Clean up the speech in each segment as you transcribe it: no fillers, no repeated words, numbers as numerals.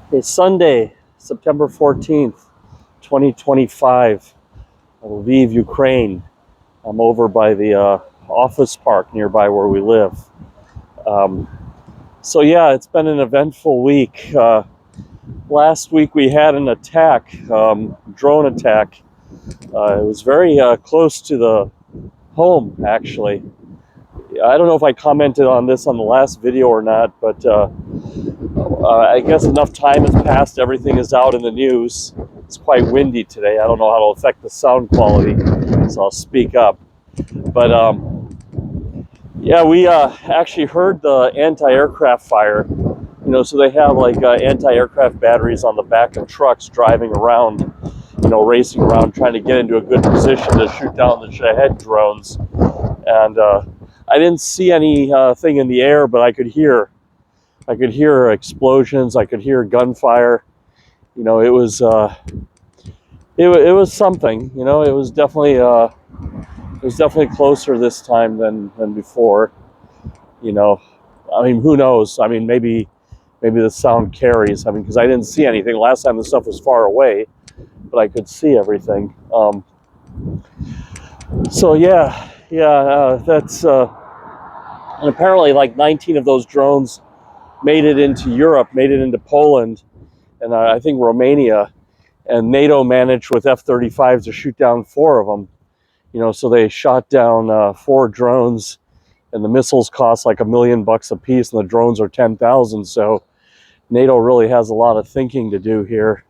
It's Sunday, September 14th, 2025, Lviv, Ukraine. I'm over by the office park nearby where we live. Um, so yeah, it's been an eventful week. Last week we had an attack, drone attack. It was very close to the home, actually. I don't know if I commented on this on the last video or not, but I guess enough time has passed. Everything is out in the news. It's quite windy today. I don't know how it'll affect the sound quality, so I'll speak up. But yeah, we actually heard the anti-aircraft fire. So they have like anti-aircraft batteries on the back of trucks driving around, racing around, trying to get into a good position to shoot down the Shahed drones. And I didn't see anything in the air, but I could hear explosions. I could hear gunfire. It was it was something. It was definitely closer this time than before. I mean, who knows? I mean, maybe the sound carries. I mean, because I didn't see anything last time. The stuff was far away, but I could see everything. So yeah, that's and apparently like 19 of those drones made it into Europe, made it into Poland, and I think Romania. And NATO managed with F-35s to shoot down 4 of them. So they shot down 4 drones, and the missiles cost like $1 million a piece, and the drones are 10,000. So NATO really has a lot of thinking to do here.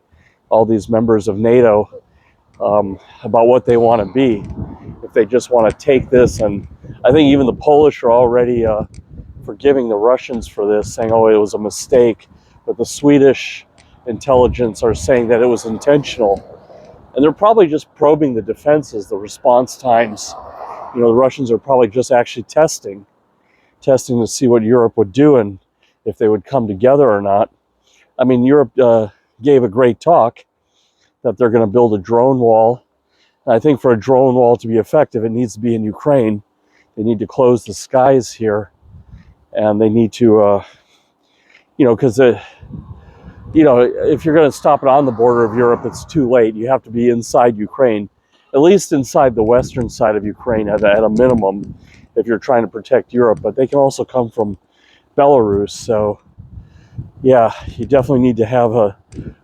All these members of NATO about what they want to be. If they just want to take this, and I think even the Polish are already forgiving the Russians for this, saying, "Oh, it was a mistake." But the Swedish intelligence are saying that it was intentional. And they're probably just probing the defenses, the response times. The Russians are probably just actually testing to see what Europe would do and if they would come together or not. I mean, Europe gave a great talk that they're going to build a drone wall. And I think for a drone wall to be effective, it needs to be in Ukraine. They need to close the skies here. And they need to, because if you're going to stop it on the border of Europe, it's too late. You have to be inside Ukraine, at least inside the western side of Ukraine at a minimum, if you're trying to protect Europe. But they can also come from Belarus. So, yeah, you definitely need to have a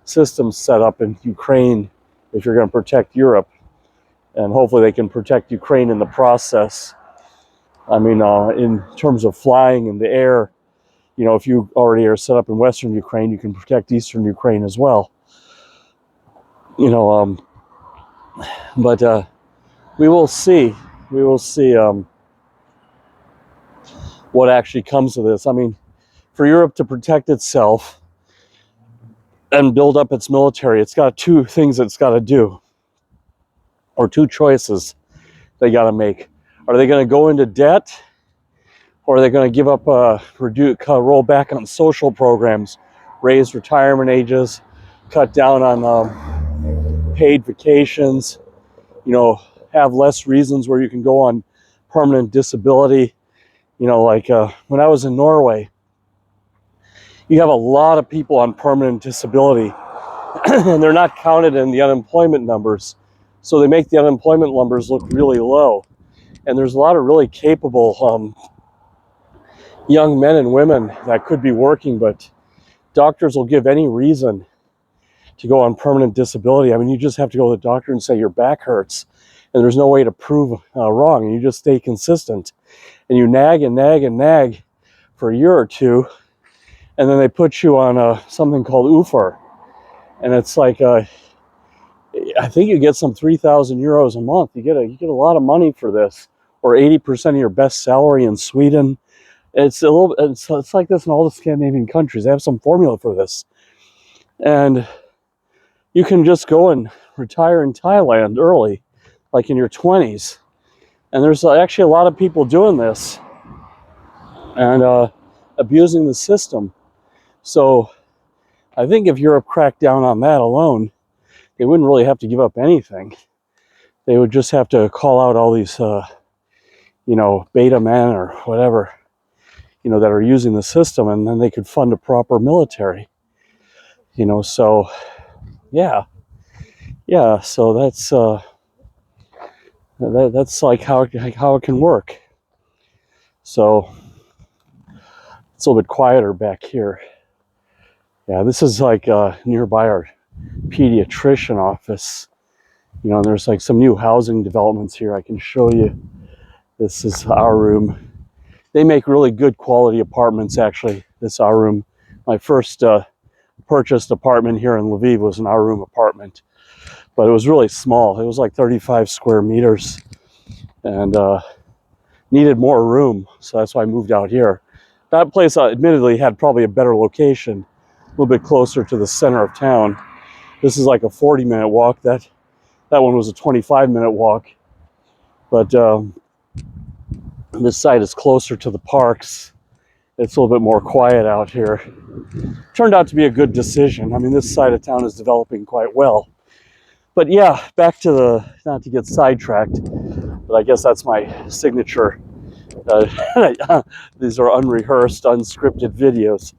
system set up in Ukraine if you're going to protect Europe. And hopefully they can protect Ukraine in the process. I mean, in terms of flying in the air, if you already are set up in Western Ukraine, you can protect Eastern Ukraine as well. But we will see. We will see what actually comes of this. I mean, for Europe to protect itself and build up its military, it's got 2 things it's got to do, or 2 choices they got to make. Are they going to go into debt, or are they going to give up, roll back on social programs, raise retirement ages, cut down on paid vacations, have less reasons where you can go on permanent disability? Like when I was in Norway, you have a lot of people on permanent disability and they're not counted in the unemployment numbers. So they make the unemployment numbers look really low. And there's a lot of really capable young men and women that could be working, but doctors will give any reason to go on permanent disability. I mean, you just have to go to the doctor and say your back hurts, and there's no way to prove wrong, and you just stay consistent. And you nag and nag and nag for a year or 2, and then they put you on something called UFR. And it's like, I think you get some 3,000 euros a month. You get a lot of money for this, or 80% of your best salary in Sweden. It's like this in all the Scandinavian countries. They have some formula for this. And you can just go and retire in Thailand early, like in your 20s. And there's actually a lot of people doing this and abusing the system. So I think if Europe cracked down on that alone, they wouldn't really have to give up anything. They would just have to call out all these, beta men or whatever, that are using the system, and then they could fund a proper military. You know, so yeah, yeah. So that's like how it can work. So it's a little bit quieter back here. Yeah, this is like nearby our pediatrician office. You know, there's like some new housing developments here. I can show you. This is our room. They make really good quality apartments, actually. This is our room. My first purchased apartment here in Lviv was an our room apartment, but it was really small. It was like 35 square meters and needed more room. So that's why I moved out here. That place admittedly had probably a better location, a little bit closer to the center of town. This is like a 40-minute walk. That one was a 25-minute walk. But this side is closer to the parks. It's a little bit more quiet out here. Turned out to be a good decision. I mean, this side of town is developing quite well. But yeah, back to the, not to get sidetracked, but I guess that's my signature. These are unrehearsed, unscripted videos.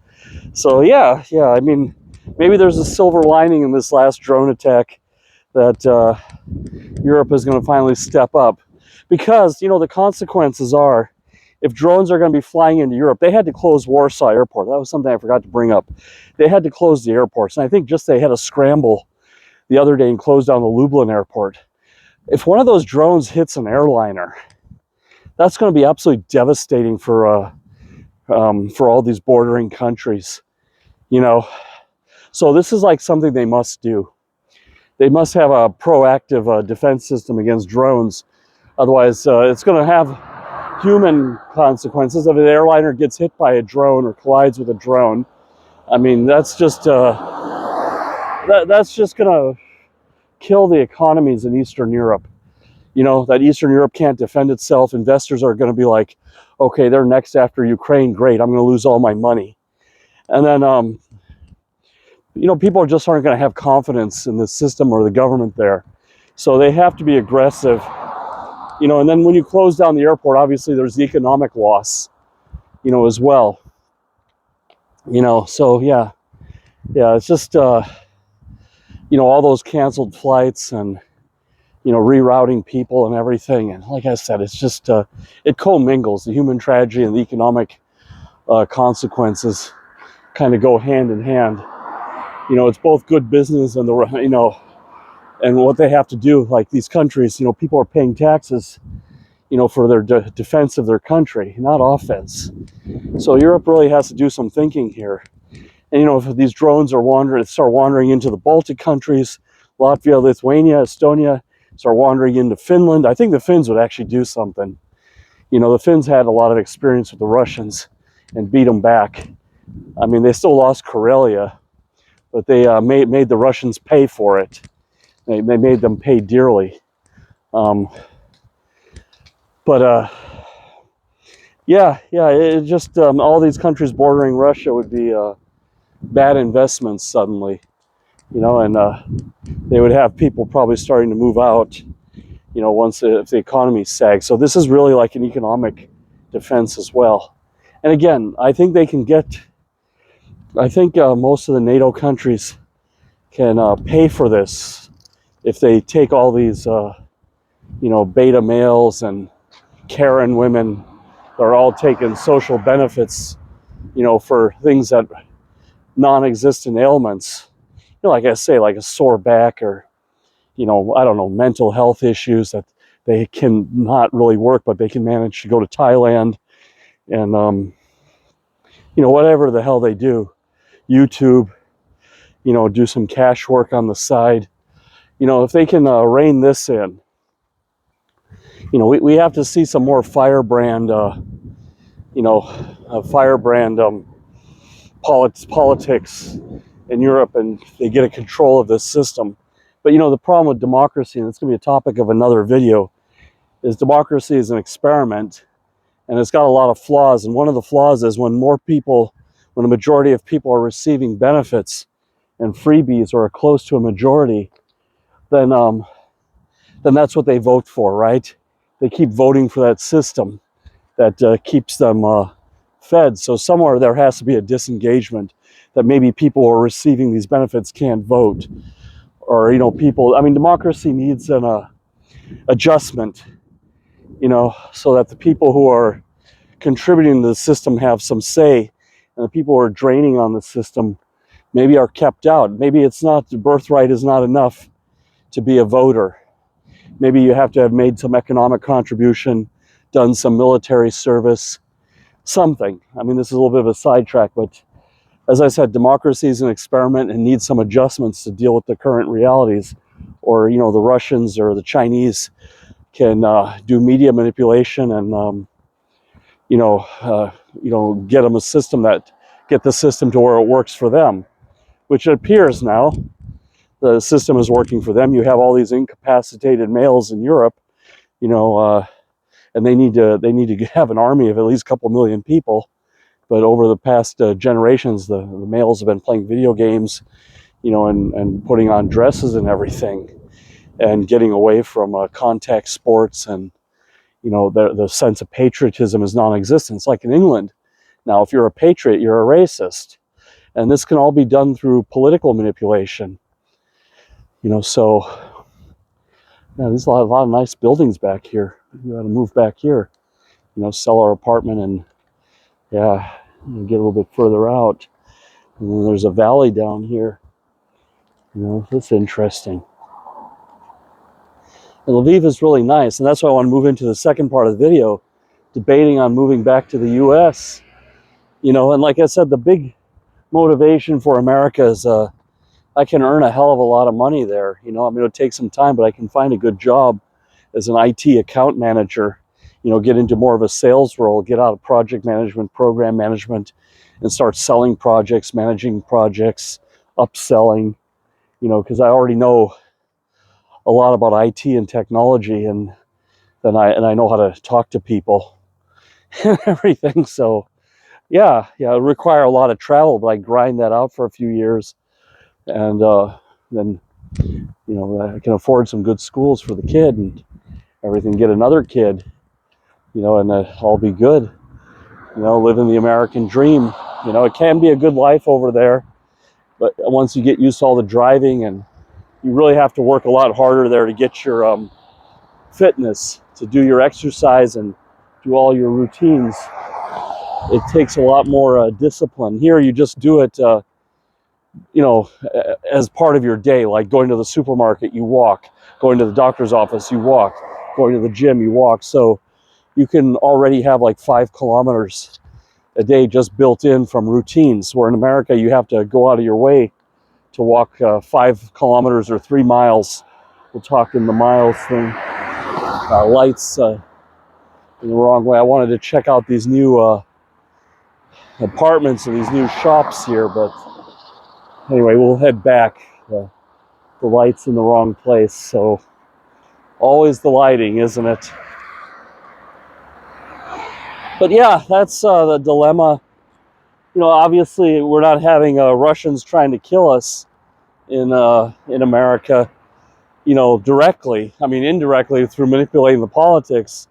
So yeah, I mean, maybe there's a silver lining in this last drone attack that Europe is going to finally step up. Because, you know, the consequences are, if drones are going to be flying into Europe, they had to close Warsaw Airport. That was something I forgot to bring up. They had to close the airports. And I think just they had a scramble the other day and closed down the Lublin airport. If one of those drones hits an airliner, that's going to be absolutely devastating for all these bordering countries. You know, so this is like something they must do. They must have a proactive defense system against drones. Otherwise, it's going to have human consequences. If an airliner gets hit by a drone or collides with a drone, I mean, that's just that's just going to kill the economies in Eastern Europe. You know, that Eastern Europe can't defend itself. Investors are going to be like, okay, they're next after Ukraine. Great, I'm going to lose all my money. And then, you know, people just aren't going to have confidence in the system or the government there. So they have to be aggressive. You know, and then when you close down the airport, obviously there's the economic loss, you know, as well. You know, so yeah, it's just, you know, all those canceled flights and, you know, rerouting people and everything. And like I said, it's just, it commingles. The human tragedy and the economic consequences kind of go hand in hand. You know, it's both good business and you know, and what they have to do, like these countries, you know, people are paying taxes, you know, for their defense of their country, not offense. So Europe really has to do some thinking here. And, you know, if these drones are start wandering into the Baltic countries, Latvia, Lithuania, Estonia, start wandering into Finland, I think the Finns would actually do something. You know, the Finns had a lot of experience with the Russians and beat them back. I mean, they still lost Karelia, but they made the Russians pay for it. They made them pay dearly. Yeah, it just, all these countries bordering Russia would be bad investments suddenly, you know, and they would have people probably starting to move out, you know, if the economy sags. So this is really like an economic defense as well. And again, I think most of the NATO countries can pay for this if they take all these, you know, beta males and Karen women that are all taking social benefits, you know, for things that non-existent ailments, you know, like I say, like a sore back or, you know, I don't know, mental health issues that they can not really work, but they can manage to go to Thailand and, you know, whatever the hell they do, YouTube, you know, do some cash work on the side. You know, if they can rein this in, you know, we have to see some more firebrand, you know, firebrand politics in Europe, and they get a control of this system. But, you know, the problem with democracy, and it's going to be a topic of another video, is democracy is an experiment, and it's got a lot of flaws. And one of the flaws is when a majority of people are receiving benefits and freebies or are close to a majority, then that's what they vote for, right? They keep voting for that system that keeps them fed. So somewhere there has to be a disengagement. that maybe people who are receiving these benefits can't vote, or people. I mean, democracy needs an adjustment, so that the people who are contributing to the system have some say, and the people who are draining on the system maybe are kept out. Maybe it's not, the birthright is not enough to be a voter. Maybe you have to have made some economic contribution, done some military service, something. I mean, this is a little bit of a sidetrack, but as I said, democracy is an experiment and needs some adjustments to deal with the current realities. Or, the Russians or the Chinese can do media manipulation and, get them a system get the system to where it works for them, which it appears now the system is working for them. You have all these incapacitated males in Europe, and they need to have an army of at least a couple million people. But over the past generations, the males have been playing video games, and putting on dresses and everything, and getting away from contact sports, and the sense of patriotism is non-existent. It's like in England. Now, if you're a patriot, you're a racist, and this can all be done through political manipulation. So yeah, there's a lot of nice buildings back here. You got to move back here, sell our apartment and yeah, get a little bit further out. And then there's a valley down here. That's interesting. And Lviv is really nice, and that's why I want to move into the second part of the video, debating on moving back to the U.S. And like I said, the big motivation for America is I can earn a hell of a lot of money there. I mean, it'll take some time, but I can find a good job as an IT account manager, get into more of a sales role, get out of project management, program management, and start selling projects, managing projects, upselling, because I already know a lot about IT and technology, and I know how to talk to people and everything. So yeah, it require a lot of travel, but I grind that out for a few years, and then I can afford some good schools for the kid and everything, get another kid, and all be good, living the American dream. It can be a good life over there, but once you get used to all the driving, and you really have to work a lot harder there to get your fitness, to do your exercise and do all your routines. It takes a lot more discipline. Here you just do it as part of your day, like going to the supermarket, you walk, going to the doctor's office, you walk, going to the gym, you walk. So you can already have like 5 kilometers a day just built in from routines, where in America you have to go out of your way to walk 5 kilometers or 3 miles. We'll talk in the miles thing. Lights in the wrong way. I wanted to check out these new apartments and these new shops here, but anyway, we'll head back. The light's in the wrong place, so always the lighting, isn't it? But yeah, that's the dilemma. Obviously we're not having Russians trying to kill us in America, directly. I mean, indirectly through manipulating the politics,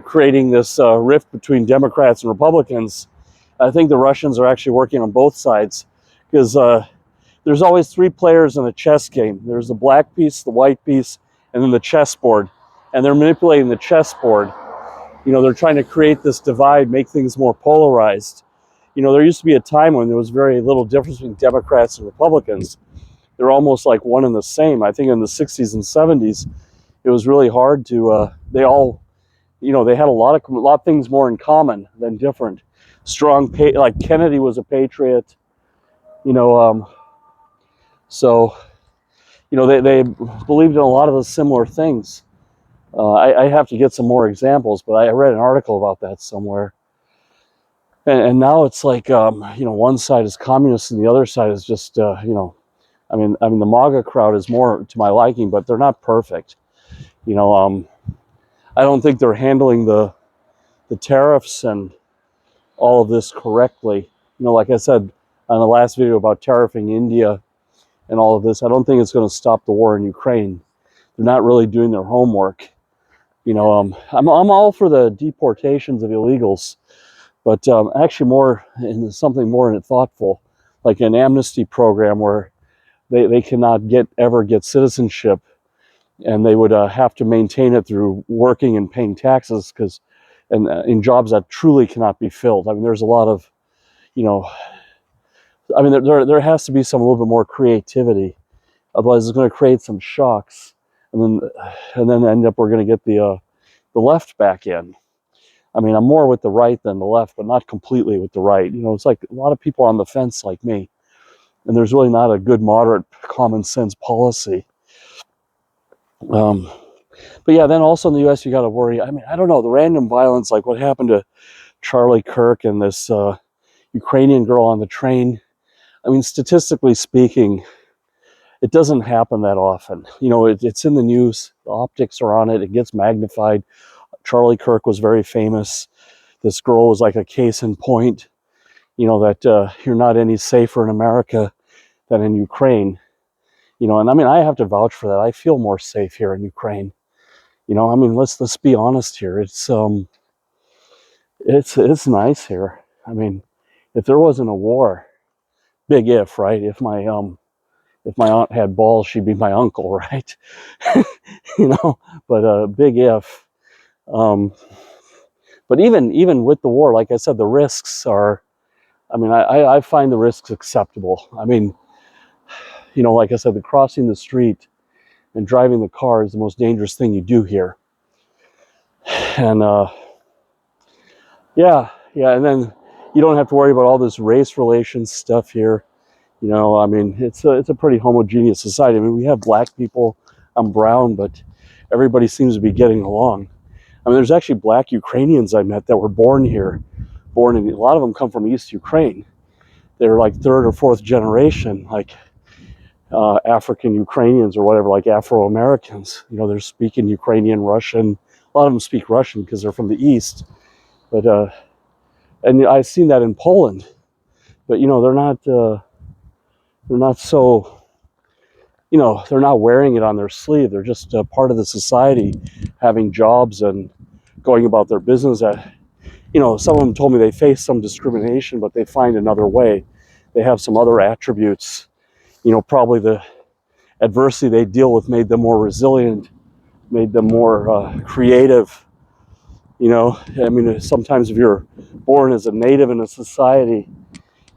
creating this rift between Democrats and Republicans. I think the Russians are actually working on both sides, because there's always 3 players in a chess game. There's the black piece, the white piece, and then the chessboard. And they're manipulating the chessboard. They're trying to create this divide, make things more polarized. There used to be a time when there was very little difference between Democrats and Republicans. They're almost like one and the same. I think in the 60s and 70s, it was really hard to, they all, they had a lot of things more in common than different. Like Kennedy was a patriot, so, they believed in a lot of the similar things. I have to get some more examples, but I read an article about that somewhere. And now it's like, one side is communist and the other side is just, I mean, the MAGA crowd is more to my liking, but they're not perfect. I don't think they're handling the tariffs and all of this correctly. Like I said on the last video about tariffing India and all of this, I don't think it's going to stop the war in Ukraine. They're not really doing their homework. I'm all for the deportations of illegals, but actually more in something more thoughtful, like an amnesty program where they cannot ever get citizenship, and they would have to maintain it through working and paying taxes, because and in jobs that truly cannot be filled. I mean, there's a lot of, you know, I mean, there has to be some a little bit more creativity, otherwise it's going to create some shocks, and then end up we're going to get the left back in. I mean, I'm more with the right than the left, but not completely with the right. You know, it's like a lot of people are on the fence like me, and there's really not a good moderate common sense policy. But yeah, then also in the U.S. you got to worry. I mean, I don't know, the random violence, like what happened to Charlie Kirk and this Ukrainian girl on the train. I mean, statistically speaking, it doesn't happen that often. You know, it's in the news. The optics are on it. It gets magnified. Charlie Kirk was very famous. This girl was like a case in point, you know, that you're not any safer in America than in Ukraine. You know, and I mean, I have to vouch for that. I feel more safe here in Ukraine. You know, I mean, let's be honest here. It's nice here. I mean, if there wasn't a war, big if, right? If my aunt had balls, she'd be my uncle, right? You know, but big if. But even with the war, like I said, the risks are, I mean, I find the risks acceptable. I mean, you know, like I said, the crossing the street and driving the car is the most dangerous thing you do here. And yeah, and then you don't have to worry about all this race relations stuff here. You know, I mean, it's a pretty homogeneous society. I mean, we have black people. I'm brown, but everybody seems to be getting along. I mean, there's actually black Ukrainians I met that were born here. A lot of them come from East Ukraine. They're like third or fourth generation, like African Ukrainians or whatever, like Afro-Americans. You know, they're speaking Ukrainian, Russian. A lot of them speak Russian because they're from the East. But and I've seen that in Poland. But you know, they're not so, you know, they're not wearing it on their sleeve. They're just part of the society, having jobs and going about their business. You know, some of them told me they face some discrimination, but they find another way. They have some other attributes. You know, probably the adversity they deal with made them more resilient, made them more creative. You know, I mean, sometimes if you're born as a native in a society,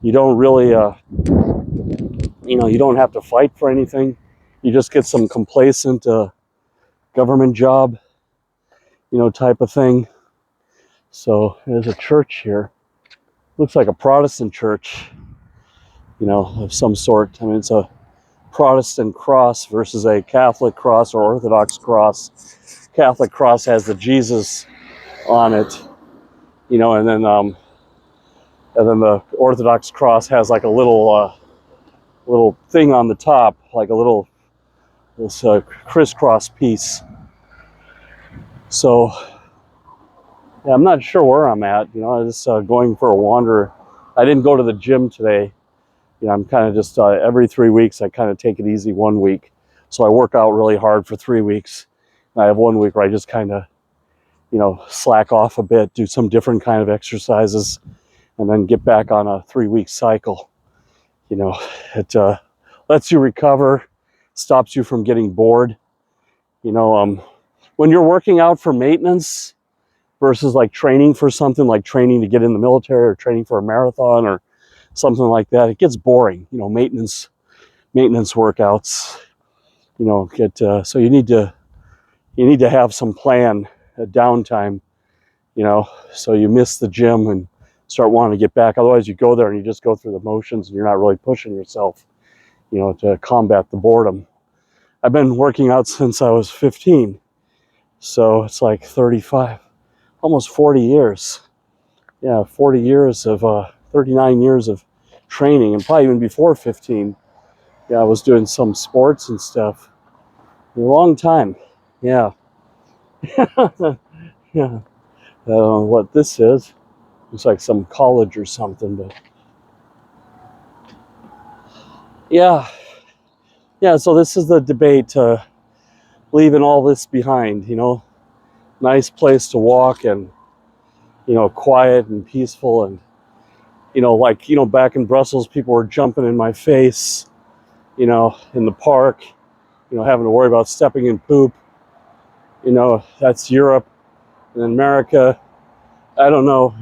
you don't really, you know, you don't have to fight for anything. You just get some complacent government job, you know, type of thing. So there's a church here. Looks like a Protestant church, you know, of some sort. I mean, it's a Protestant cross versus a Catholic cross or Orthodox cross. Catholic cross has the Jesus on it, you know, and then the Orthodox cross has like a little thing on the top, like a little crisscross piece. So yeah, I'm not sure where I'm at. You know, I was just going for a wander. I didn't go to the gym today. You know, I'm kind of just every 3 weeks I kind of take it easy 1 week. So I work out really hard for 3 weeks. And I have 1 week where I just kind of, you know, slack off a bit, do some different kind of exercises, and then get back on a 3-week cycle. You know, it lets you recover, stops you from getting bored. You know, when you're working out for maintenance versus like training for something, like training to get in the military or training for a marathon or something like that, it gets boring. You know, maintenance workouts, you know, so you need to have some plan, a downtime, you know, so you miss the gym and start wanting to get back. Otherwise you go there and you just go through the motions and you're not really pushing yourself, you know, to combat the boredom. I've been working out since I was 15, so it's like 35, almost 40 years. Yeah, 40 years of 39 years of training, and probably even before 15. Yeah, I was doing some sports and stuff. A long time. Yeah. Yeah. I don't know what this is. Looks like some college or something, but yeah. Yeah, so this is the debate, leaving all this behind, you know. Nice place to walk and, you know, quiet and peaceful, and Like, back in Brussels, people were jumping in my face, in the park, having to worry about stepping in poop. That's Europe. And in America, I don't know,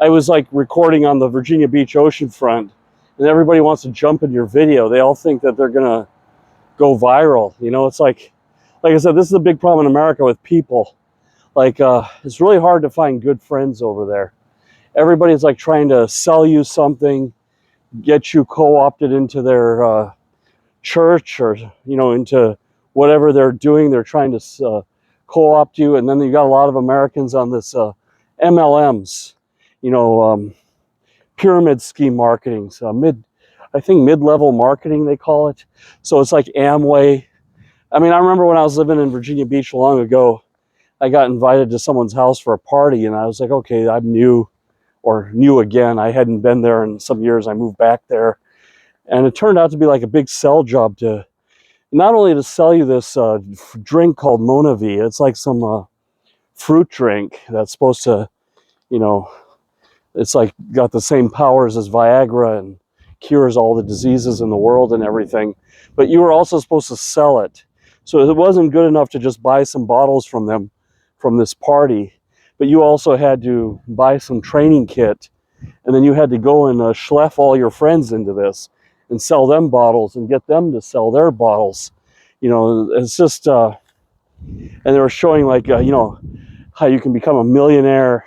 I was like recording on the Virginia Beach oceanfront, and everybody wants to jump in your video. They all think that they're gonna go viral. It's like I said, this is a big problem in America with people. Like, it's really hard to find good friends over there. Everybody's like trying to sell you something, get you co-opted into their church, or into whatever they're doing. They're trying to co-opt you. And then you got a lot of Americans on this MLMs, pyramid scheme marketing, so I think mid-level marketing they call it. So it's like Amway. I mean, I remember when I was living in Virginia Beach long ago, I got invited to someone's house for a party, and I was like, okay, I'm new again. I hadn't been there in some years. I moved back there, and it turned out to be like a big sell job, to not only to sell you this drink called Monavi. It's like some fruit drink that's supposed to, it's like got the same powers as Viagra and cures all the diseases in the world and everything. But you were also supposed to sell it. So it wasn't good enough to just buy some bottles from them from this party, but you also had to buy some training kit, and then you had to go and schleff all your friends into this and sell them bottles and get them to sell their bottles. It's just, and they were showing like, how you can become a millionaire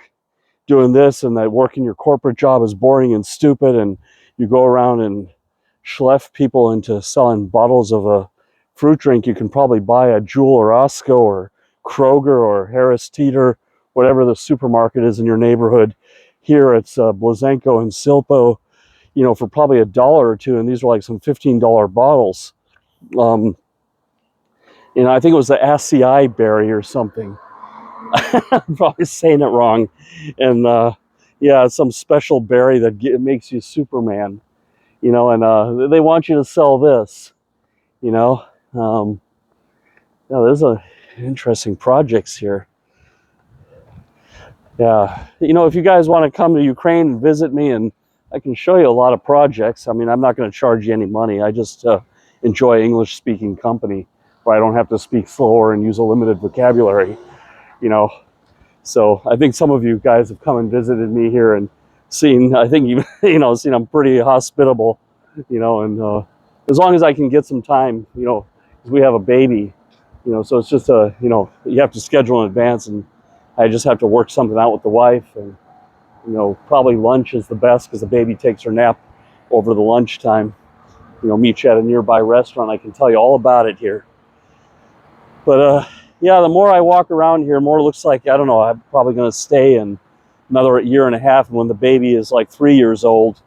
doing this, and that working your corporate job is boring and stupid, and you go around and schleff people into selling bottles of a fruit drink you can probably buy at Jewel or Osco or Kroger or Harris Teeter, whatever the supermarket is in your neighborhood. Here it's Blazenko and Silpo, for probably $1 or $2, and these are like some $15 bottles. I think it was the acai berry or something. I'm probably saying it wrong. And yeah, it's some special berry that makes you Superman, and they want you to sell this, there's interesting projects here. Yeah, if you guys want to come to Ukraine and visit me, and I can show you a lot of projects. I mean, I'm not going to charge you any money. I just enjoy English-speaking company where I don't have to speak slower and use a limited vocabulary, So I think some of you guys have come and visited me here and seen, I think, seen I'm pretty hospitable, and as long as I can get some time, because we have a baby, so it's just you have to schedule in advance, and I just have to work something out with the wife. And probably lunch is the best because the baby takes her nap over the lunchtime. Meet you at a nearby restaurant. I can tell you all about it here. But yeah, the more I walk around here, more it looks like, I don't know, I'm probably going to stay in another year and a half. And when the baby is like 3 years old,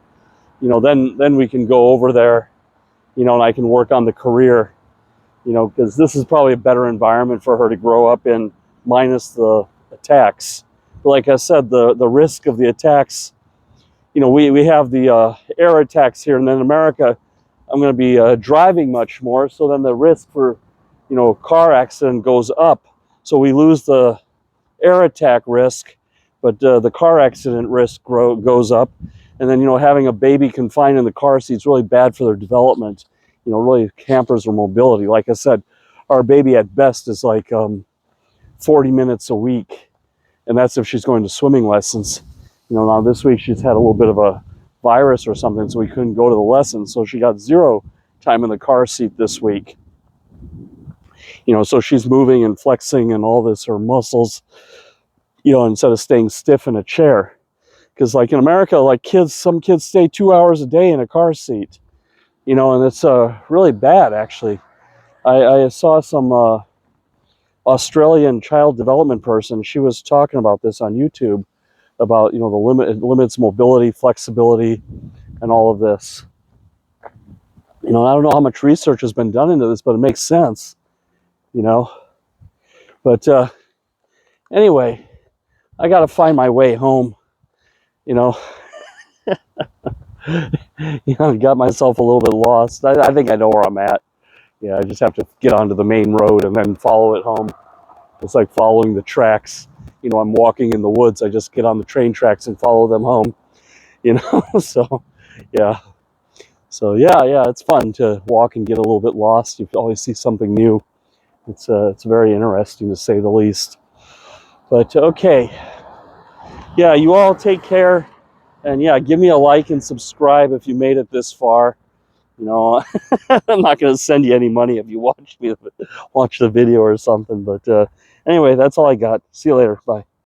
then we can go over there, and I can work on the career, because this is probably a better environment for her to grow up in, minus the attacks. But like I said, the risk of the attacks, we have the air attacks here, and then in America, I'm going to be driving much more, so then the risk for, car accident goes up. So we lose the air attack risk, but the car accident risk goes up. And then, having a baby confined in the car seat is really bad for their development. Really hampers their mobility. Like I said, our baby at best is like 40 minutes a week. And that's if she's going to swimming lessons. Now this week she's had a little bit of a virus or something, so we couldn't go to the lessons. So she got 0 time in the car seat this week. So she's moving and flexing and all this, her muscles, instead of staying stiff in a chair. Because like in America, like some kids stay 2 hours a day in a car seat, and it's really bad, actually. I saw some Australian child development person. She was talking about this on YouTube, about, the limits mobility, flexibility, and all of this. I don't know how much research has been done into this, but it makes sense, But anyway, I got to find my way home, got myself a little bit lost. I think I know where I'm at. Yeah, I just have to get onto the main road and then follow it home. It's like following the tracks. I'm walking in the woods. I just get on the train tracks and follow them home. you know. So yeah, yeah, it's fun to walk and get a little bit lost. You always see something new. It's very interesting, to say the least. But okay, yeah, you all take care, and yeah, give me a like and subscribe if you made it this far. You know, I'm not going to send you any money if you watch the video or something. But anyway, that's all I got. See you later. Bye.